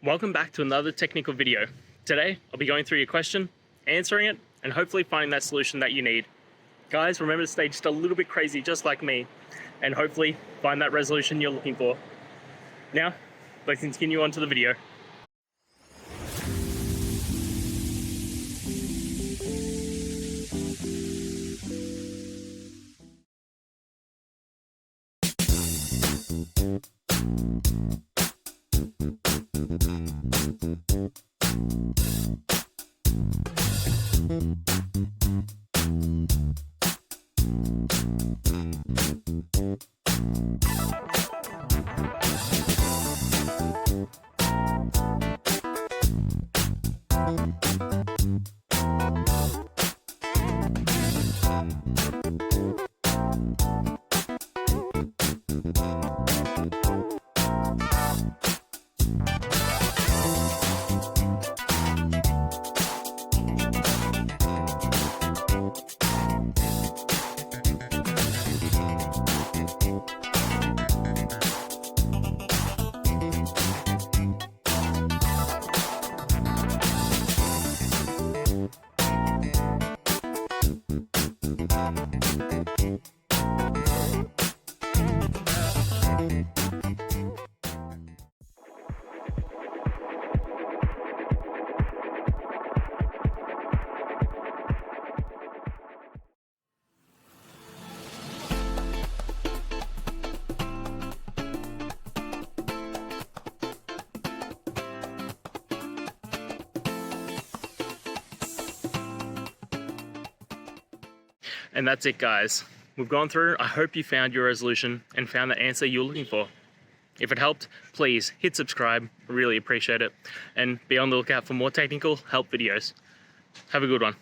Welcome back to another technical video. Today, I'll be going through your question, answering it, and hopefully finding that solution that you need. Guys, remember to stay just a little bit crazy, just like me, and hopefully find that resolution you're looking for. Now, let's continue on to the video. And that's it, guys. We've gone through. I hope you found your resolution and found the answer you were looking for. If it helped, please hit subscribe. I really appreciate it. And be on the lookout for more technical help videos. Have a good one.